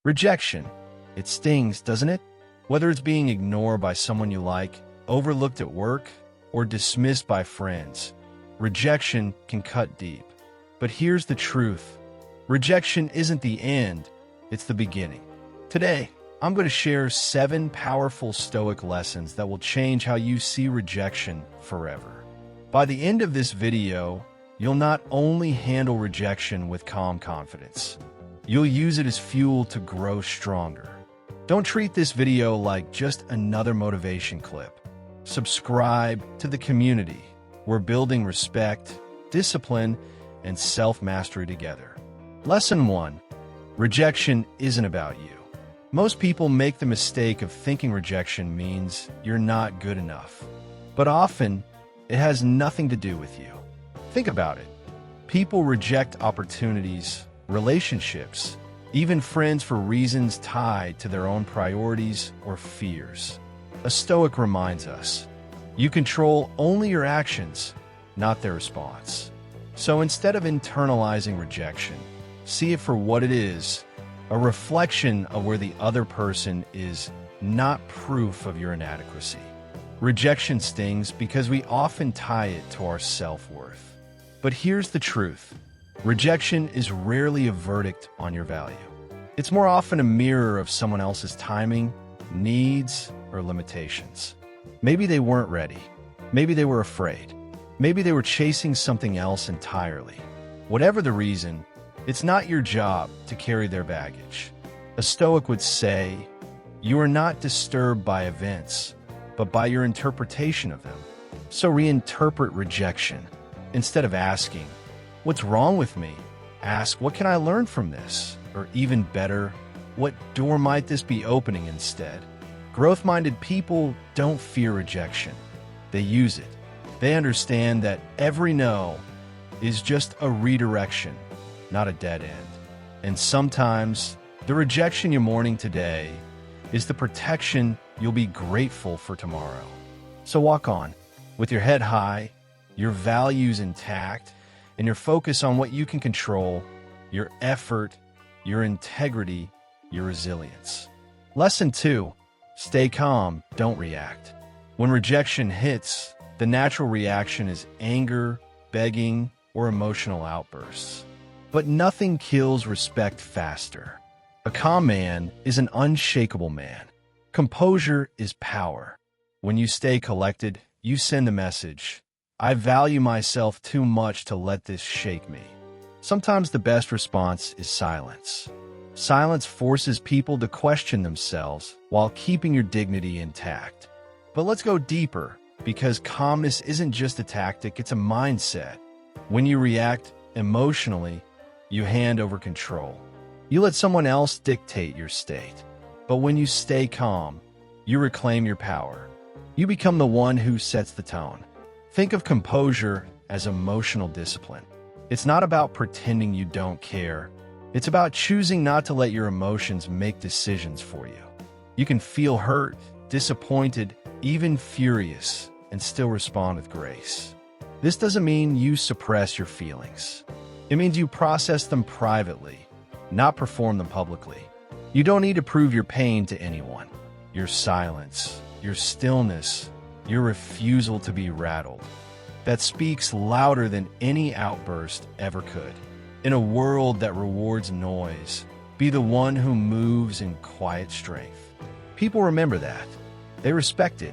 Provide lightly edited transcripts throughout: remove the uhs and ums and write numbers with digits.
Rejection. It stings, doesn't it? Whether it's being ignored by someone you like, overlooked at work, or dismissed by friends, rejection can cut deep. But here's the truth. Rejection isn't the end, it's the beginning. Today, I'm going to share 7 powerful Stoic lessons that will change how you see rejection forever. By the end of this video, you'll not only handle rejection with calm confidence, you'll use it as fuel to grow stronger. Don't treat this video like just another motivation clip. Subscribe to the community. We're building respect, discipline, and self-mastery together. Lesson 1. Rejection isn't about you. Most people make the mistake of thinking rejection means you're not good enough. But often, it has nothing to do with you. Think about it. People reject opportunities, relationships, even friends for reasons tied to their own priorities or fears. A Stoic reminds us, you control only your actions, not their response. So instead of internalizing rejection, see it for what it is, a reflection of where the other person is, not proof of your inadequacy. Rejection stings because we often tie it to our self-worth. But here's the truth. Rejection is rarely a verdict on your value. It's more often a mirror of someone else's timing, needs, or limitations. Maybe they weren't ready. Maybe they were afraid. Maybe they were chasing something else entirely. Whatever the reason, it's not your job to carry their baggage. A Stoic would say, you are not disturbed by events, but by your interpretation of them. So reinterpret rejection. Instead of asking, what's wrong with me? Ask, what can I learn from this? Or even better, what door might this be opening instead? Growth-minded people don't fear rejection. They use it. They understand that every no is just a redirection, not a dead end. And sometimes, the rejection you're mourning today is the protection you'll be grateful for tomorrow. So walk on, with your head high, your values intact, and your focus on what you can control, your effort, your integrity, your resilience. Lesson 2. Stay calm, don't react. When rejection hits, the natural reaction is anger, begging, or emotional outbursts. But nothing kills respect faster. A calm man is an unshakable man. Composure is power. When you stay collected, you send a message. I value myself too much to let this shake me. Sometimes the best response is silence. Silence forces people to question themselves while keeping your dignity intact. But let's go deeper, because calmness isn't just a tactic, it's a mindset. When you react emotionally, you hand over control. You let someone else dictate your state. But when you stay calm, you reclaim your power. You become the one who sets the tone. Think of composure as emotional discipline. It's not about pretending you don't care. It's about choosing not to let your emotions make decisions for you. You can feel hurt, disappointed, even furious, and still respond with grace. This doesn't mean you suppress your feelings. It means you process them privately, not perform them publicly. You don't need to prove your pain to anyone. Your silence, your stillness, your refusal to be rattled. That speaks louder than any outburst ever could. In a world that rewards noise, be the one who moves in quiet strength. People remember that. They respect it.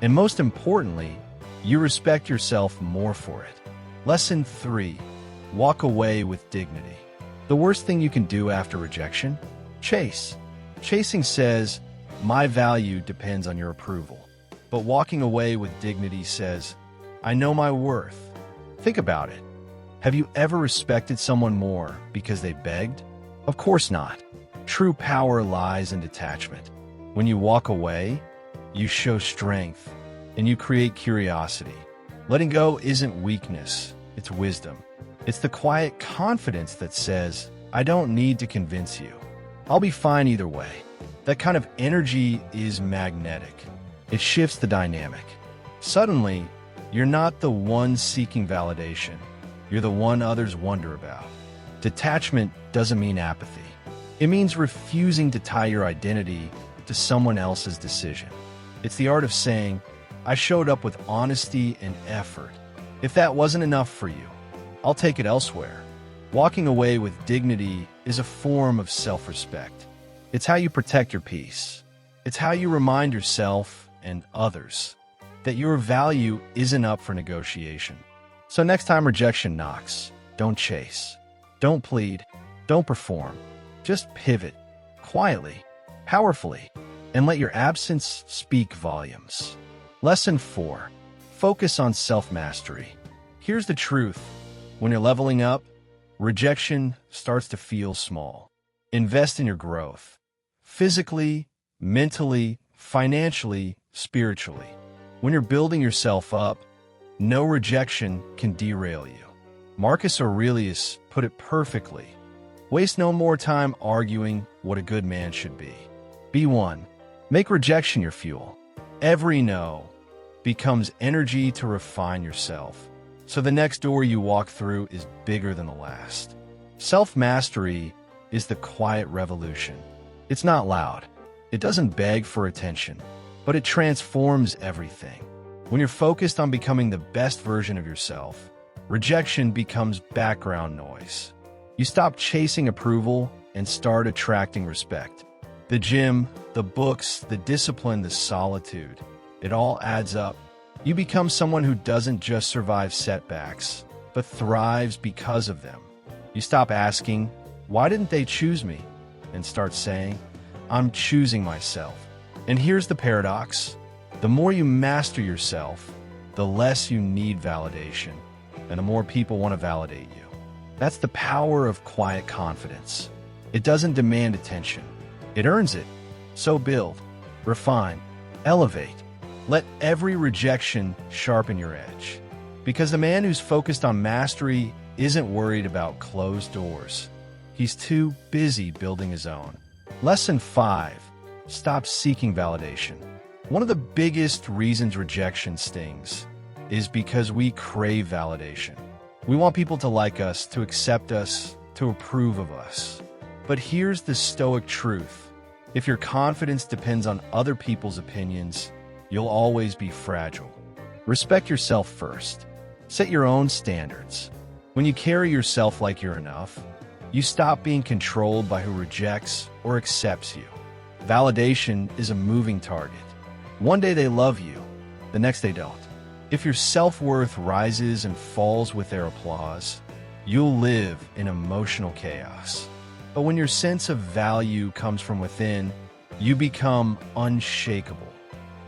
And most importantly, you respect yourself more for it. Lesson 3. Walk away with dignity. The worst thing you can do after rejection? Chase. Chasing says, my value depends on your approval. But walking away with dignity says, I know my worth. Think about it. Have you ever respected someone more because they begged? Of course not. True power lies in detachment. When you walk away, you show strength, and you create curiosity. Letting go isn't weakness, it's wisdom. It's the quiet confidence that says, I don't need to convince you. I'll be fine either way. That kind of energy is magnetic. It shifts the dynamic. Suddenly, you're not the one seeking validation. You're the one others wonder about. Detachment doesn't mean apathy. It means refusing to tie your identity to someone else's decision. It's the art of saying, I showed up with honesty and effort. If that wasn't enough for you, I'll take it elsewhere. Walking away with dignity is a form of self-respect. It's how you protect your peace. It's how you remind yourself and others that your value isn't up for negotiation. So next time rejection knocks, don't chase, don't plead, don't perform. Just pivot, quietly, powerfully, and let your absence speak volumes. Lesson 4. Focus on self-mastery. Here's the truth. When you're leveling up, rejection starts to feel small. Invest in your growth. Physically, mentally, financially, spiritually. When you're building yourself up, no rejection can derail you. Marcus Aurelius put it perfectly. Waste no more time arguing what a good man should be. Be one. Make rejection your fuel. Every no becomes energy to refine yourself, so the next door you walk through is bigger than the last. Self-mastery is the quiet revolution. It's not loud. It doesn't beg for attention, but it transforms everything. When you're focused on becoming the best version of yourself, rejection becomes background noise. You stop chasing approval and start attracting respect. The gym, the books, the discipline, the solitude, it all adds up. You become someone who doesn't just survive setbacks, but thrives because of them. You stop asking, why didn't they choose me? And start saying, I'm choosing myself. And here's the paradox. The more you master yourself, the less you need validation, and the more people want to validate you. That's the power of quiet confidence. It doesn't demand attention. It earns it. So build, refine, elevate. Let every rejection sharpen your edge. Because the man who's focused on mastery isn't worried about closed doors. He's too busy building his own. Lesson 5. Stop seeking validation. One of the biggest reasons rejection stings is because we crave validation. We want people to like us, to accept us, to approve of us. But here's the Stoic truth. If your confidence depends on other people's opinions, you'll always be fragile. Respect yourself first. Set your own standards. When you carry yourself like you're enough, you stop being controlled by who rejects or accepts you. Validation is a moving target. One day they love you, the next they don't. If your self-worth rises and falls with their applause, you'll live in emotional chaos. But when your sense of value comes from within, you become unshakable.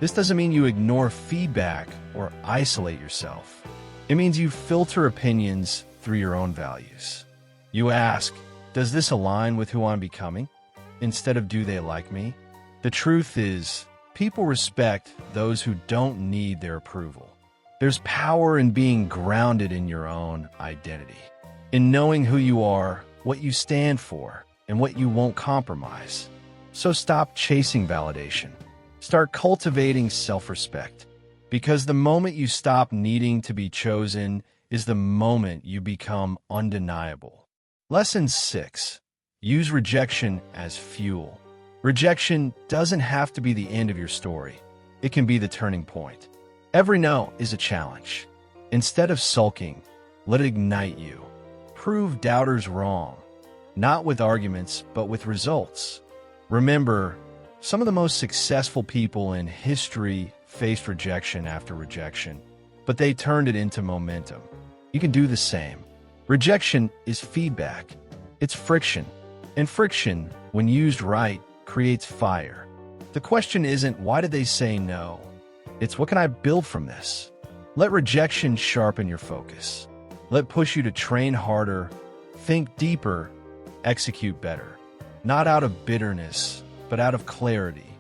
This doesn't mean you ignore feedback or isolate yourself. It means you filter opinions through your own values. You ask, does this align with who I'm becoming? Instead of do they like me? The truth is, people respect those who don't need their approval. There's power in being grounded in your own identity, in knowing who you are, what you stand for, and what you won't compromise. So stop chasing validation. Start cultivating self-respect. Because the moment you stop needing to be chosen is the moment you become undeniable. Lesson 6. Use rejection as fuel. Rejection doesn't have to be the end of your story. It can be the turning point. Every no is a challenge. Instead of sulking, let it ignite you. Prove doubters wrong, not with arguments, but with results. Remember, some of the most successful people in history faced rejection after rejection, but they turned it into momentum. You can do the same. Rejection is feedback. It's friction. And friction, when used right, creates fire. The question isn't, why did they say no? It's, what can I build from this? Let rejection sharpen your focus. Let push you to train harder, think deeper, execute better. Not out of bitterness, but out of clarity.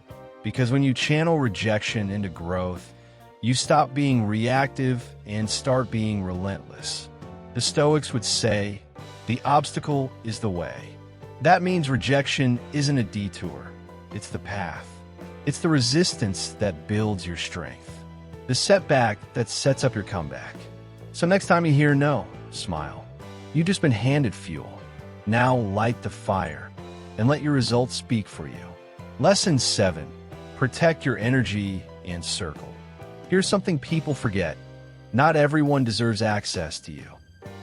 Because when you channel rejection into growth, you stop being reactive and start being relentless. The Stoics would say, the obstacle is the way. That means rejection isn't a detour, it's the path. It's the resistance that builds your strength, the setback that sets up your comeback. So next time you hear no, smile. You've just been handed fuel. Now light the fire. and let your results speak for you. Lesson 7. Protect your energy and circle. Here's something people forget. Not everyone deserves access to you.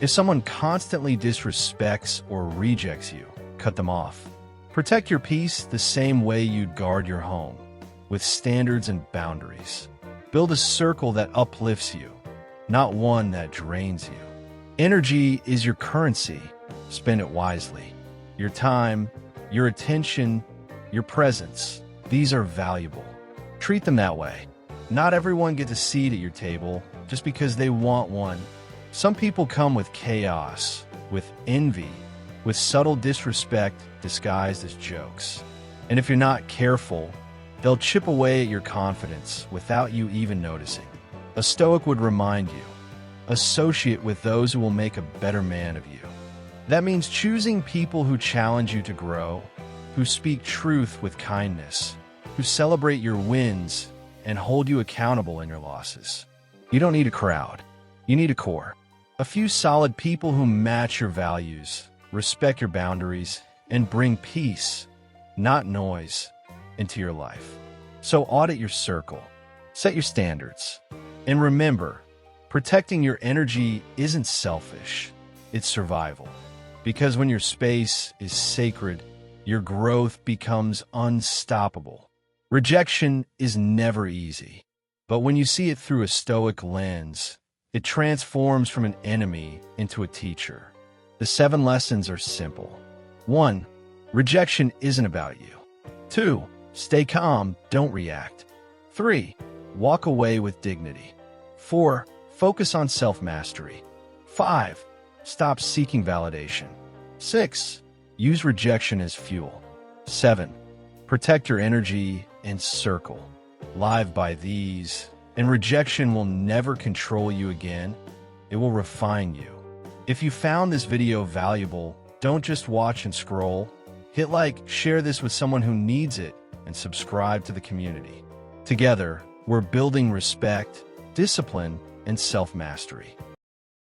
If someone constantly disrespects or rejects you, cut them off. Protect your peace the same way you'd guard your home, with standards and boundaries. Build a circle that uplifts you, not one that drains you. Energy is your currency. Spend it wisely. Your time, your attention, your presence, these are valuable. Treat them that way. Not everyone gets a seat at your table just because they want one. Some people come with chaos, with envy, with subtle disrespect disguised as jokes. And if you're not careful, they'll chip away at your confidence without you even noticing. A Stoic would remind you, associate with those who will make a better man of you. That means choosing people who challenge you to grow, who speak truth with kindness, who celebrate your wins and hold you accountable in your losses. You don't need a crowd. You need a core. A few solid people who match your values, respect your boundaries, and bring peace, not noise, into your life. So audit your circle, set your standards, and remember, protecting your energy isn't selfish, it's survival. Because when your space is sacred, your growth becomes unstoppable. Rejection is never easy, but when you see it through a Stoic lens, it transforms from an enemy into a teacher. The 7 lessons are simple. 1. Rejection isn't about you. 2. Stay calm, don't react. 3. Walk away with dignity. 4. Focus on self-mastery. 5. Stop seeking validation. 6. Use rejection as fuel. 7. Protect your energy and circle. Live by these, and rejection will never control you again. It will refine you. If you found this video valuable, don't just watch and scroll. Hit like, share this with someone who needs it, and subscribe to the community. Together, we're building respect, discipline, and self-mastery.